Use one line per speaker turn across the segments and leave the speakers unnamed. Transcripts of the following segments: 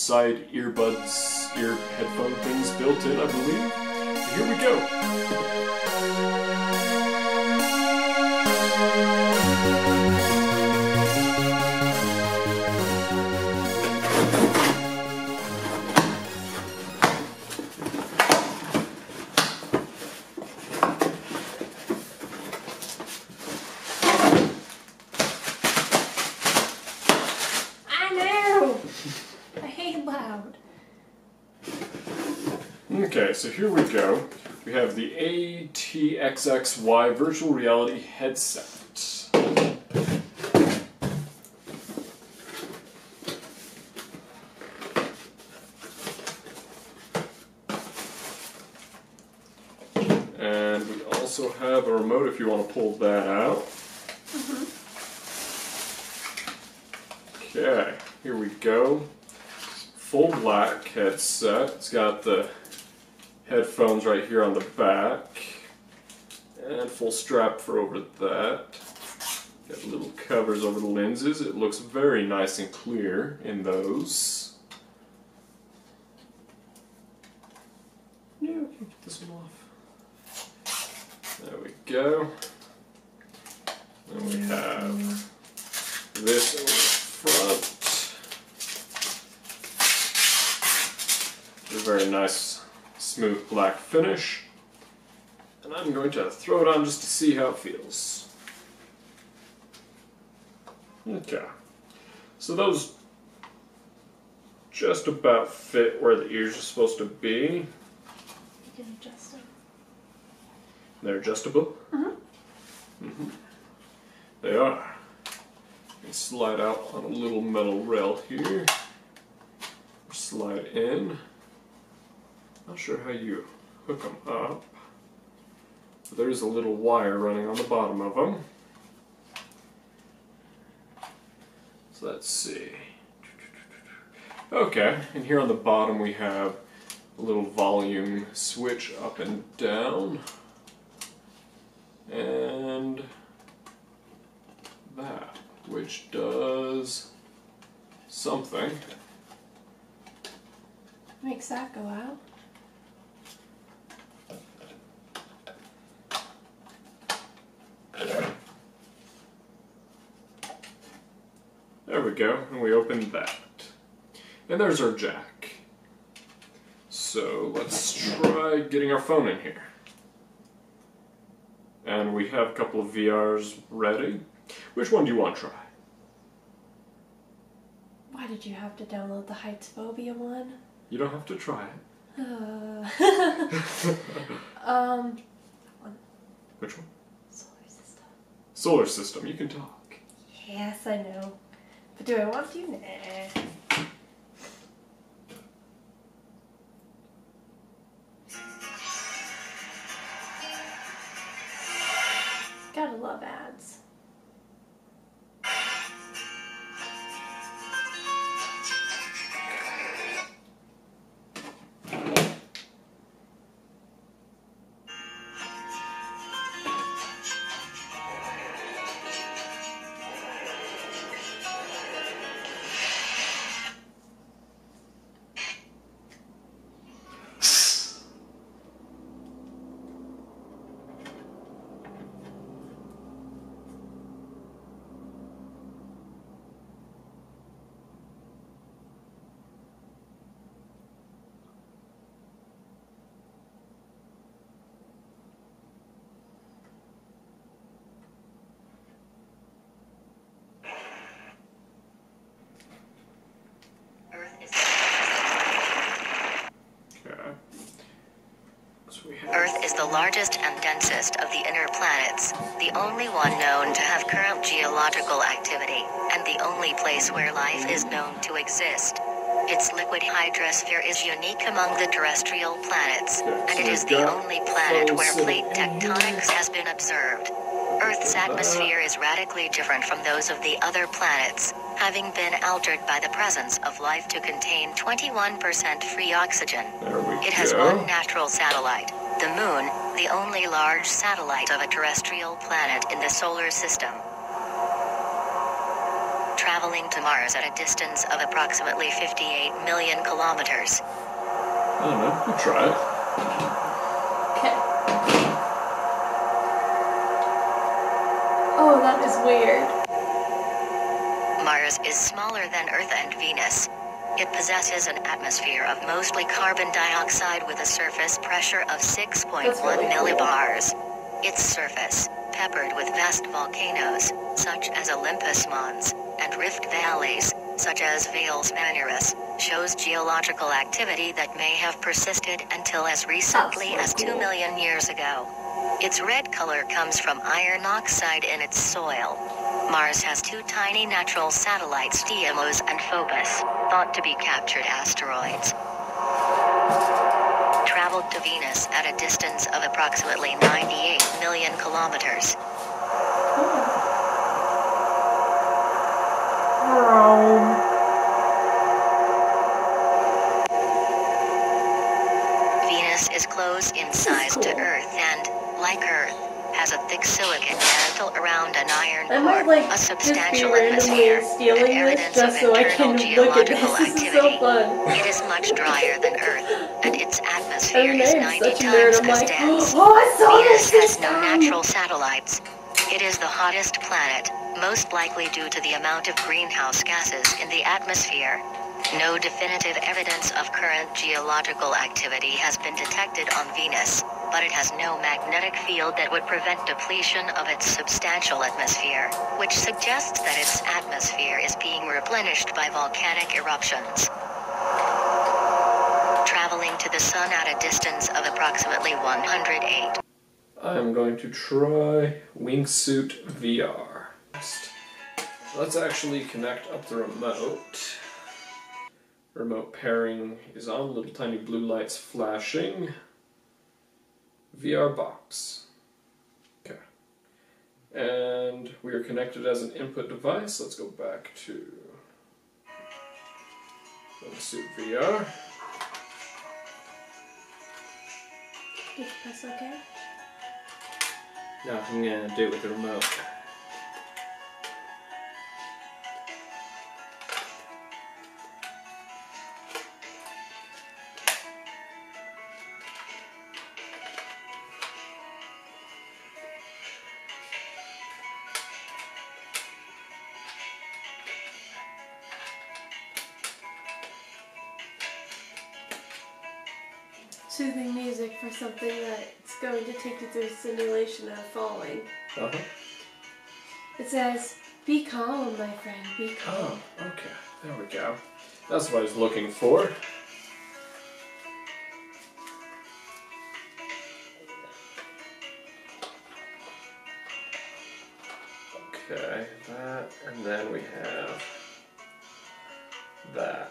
side earbuds, ear headphone things built in, I believe. So here we go. Okay, so here we go. We have the ATXXY virtual reality headset. And we also have a remote if you want to pull that out. Okay, here we go. Full black headset. It's got the headphones right here on the back, and full strap for over that. Got little covers over the lenses. It looks very nice and clear in those. Yeah, we can get this one off. There we go. And we have this over the front. A very nice smooth black finish, and I'm going to throw it on just to see how it feels. Okay, so those just about fit where the ears are supposed to be.
You can adjust them.
They're adjustable? They are. You can slide out on a little metal rail here, or slide in. Not sure how you hook them up, but there's a little wire running on the bottom of them. So let's see. Okay, and here on the bottom we have a little volume switch up and down, and that, which does something.
Makes that go out.
There we go, and we opened that. And there's our jack. So let's try getting our phone in here. And we have a couple of VRs ready. Which one do you want to try?
Why did you have to download the heights phobia one?
You don't have to try it.
One.
Which one?
Solar system.
Solar system, you can talk.
Yes, I know. But do I want to? Nah. Gotta love ads.
Earth is the largest and densest of the inner planets, the only one known to have current geological activity, and the only place where life is known to exist. Its liquid hydrosphere is unique among the terrestrial planets, and it is the only planet where plate tectonics has been observed. Earth's atmosphere is radically different from those of the other planets, having been altered by the presence of life to contain 21% free oxygen. It has one natural satellite, the Moon, the only large satellite of a terrestrial planet in the solar system. traveling to Mars at a distance of approximately 58 million kilometers.
I don't know. We'll try it.
Okay. Oh, that is weird.
Mars is smaller than Earth and Venus. It possesses an atmosphere of mostly carbon dioxide with a surface pressure of 6.1
really
millibars. Its surface, peppered with vast volcanoes, such as Olympus Mons, and rift valleys, such as Vales Manuris, shows geological activity that may have persisted until as recently as 2 million years ago. Its red color comes from iron oxide in its soil. Mars has two tiny natural satellites, Deimos and Phobos, thought to be captured asteroids. Traveled to Venus at a distance of approximately 98 million kilometers. Venus is close in size to Earth and, like Earth, has a thick silicate mantle around an iron core, a substantial atmosphere, and evidence of internal geological activity. It is much drier than Earth, and its atmosphere is 90 times as dense. Venus has no natural satellites. It is the hottest planet, most likely due to the amount of greenhouse gases in the atmosphere. No definitive evidence of current geological activity has been detected on Venus, but it has no magnetic field that would prevent depletion of its substantial atmosphere, which suggests that its atmosphere is being replenished by volcanic eruptions. Traveling to the Sun at a distance of approximately 108.
I'm going to try Wingsuit VR. Let's actually connect up the remote. Remote pairing is on, little tiny blue lights flashing. VR box. Okay. And we are connected as an input device. Let's go back to Wingsuit VR.
Did you press OK?
No, I'm going to do it with the remote.
Soothing music for something that's going to take you through a simulation of falling.
Uh-huh.
It says, be calm, my friend, be calm.
Oh, okay. There we go. That's what I was looking for. Okay, that, and then we have that.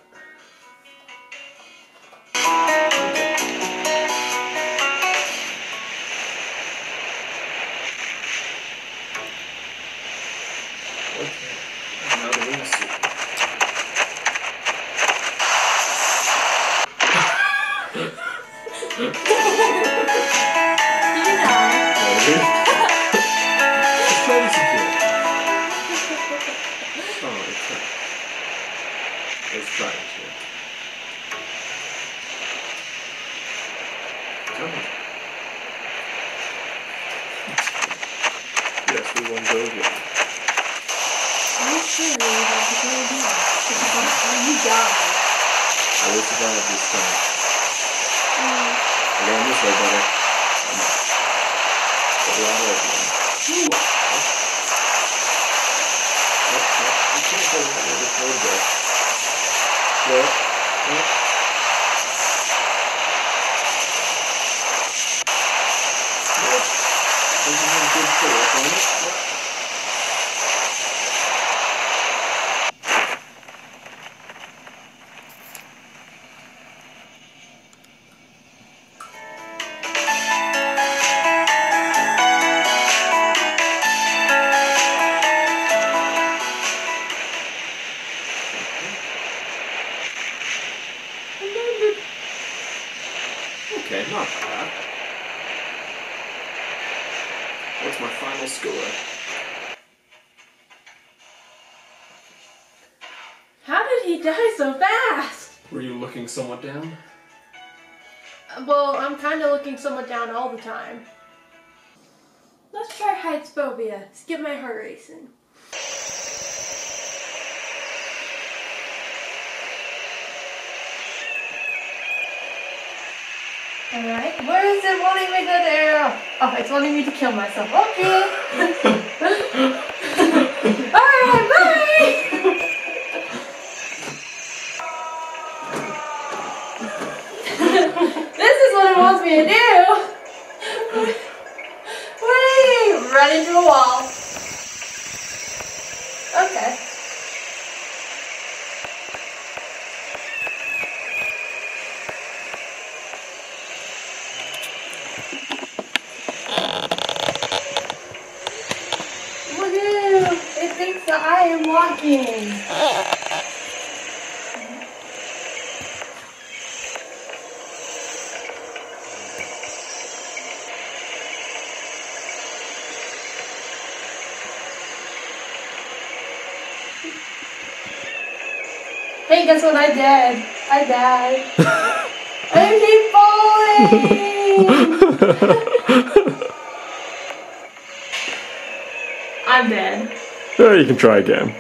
Yes, we won't go again.
I'm sure you're about to go again. This is the last time you die.
I will survive this time. We're going this way, buddy. There's a lot of them. You can't go right where this road goes. This is a good trail, isn't it? Okay, not bad. What's my final score?
away so fast?
Were you looking somewhat down?
Well, I'm kind of looking somewhat down all the time. Let's try heights phobia. Let's get my heart racing. Alright, where is it wanting me to go there? Oh, it's wanting me to kill myself. Okay. Alright, bye! This is what it wants me to do! Whee! Run into a wall. Okay. Woohoo! It thinks that I am walking. Hey, guess what? I did. I died. I keep falling! I'm dead.
Yeah, you can try again.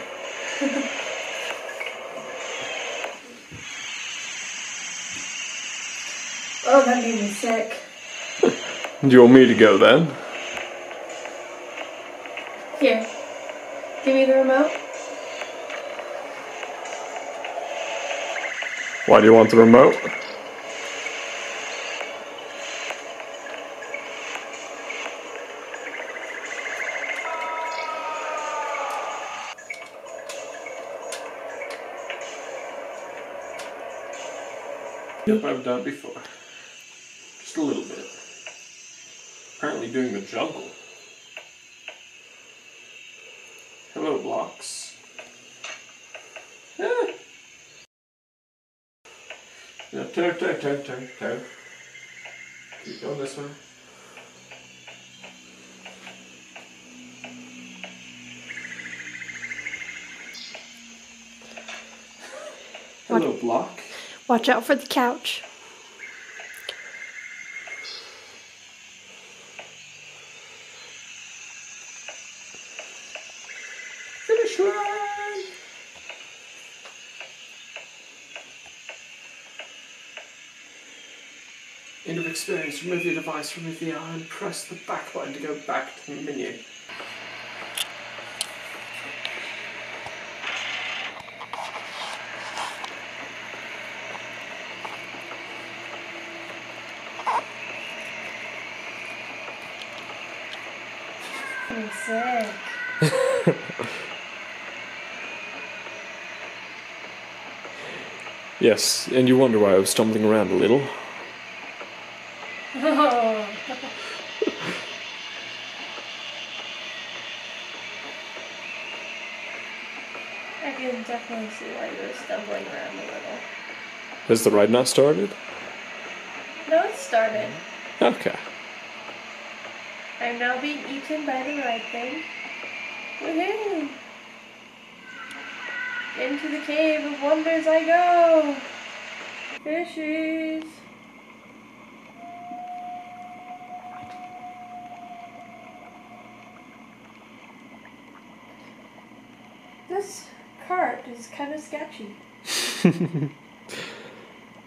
Oh, that made me sick.
Do you want me to go then?
Here. Give me the remote.
Why do you want the remote? Yep, I've done it before. Just a little bit. Apparently doing the jungle. Hello, blocks. Ah. Yeah, toe. Keep going this way. Hello, block.
Watch out for the couch.
Finish line! End of experience. Remove your device, remove the eye, and press the back button to go back to the menu.
I'm sick.
Yes, and you wonder why I was stumbling around a little.
Oh. I can definitely see why you were stumbling around a little.
Has the ride not started?
No, it started.
Okay.
I'm now being eaten by the right thing. Woohoo! Into the cave of wonders I go! Fishies! This cart is kind of sketchy.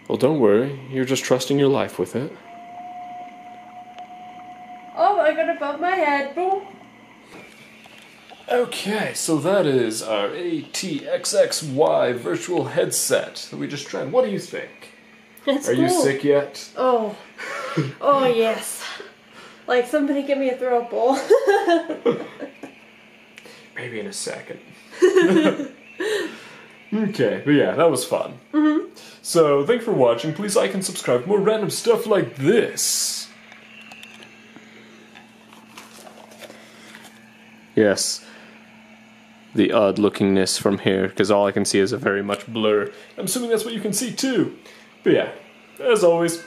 Well, don't worry. You're just trusting your life with it.
Oh, I got above my head. Boom!
Okay, so that is our ATXXY virtual headset that we just tried. What do you think?
It's
Are you
cool.
sick yet?
Oh. Oh, yes. Like, somebody give me a throw up bowl.
Maybe in a second. Okay, but yeah, that was fun.
Mm-hmm.
So, thanks for watching. Please like and subscribe for more random stuff like this. Yes. The odd lookingness from here, because all I can see is a very much blur. I'm assuming that's what you can see too. But yeah, as always,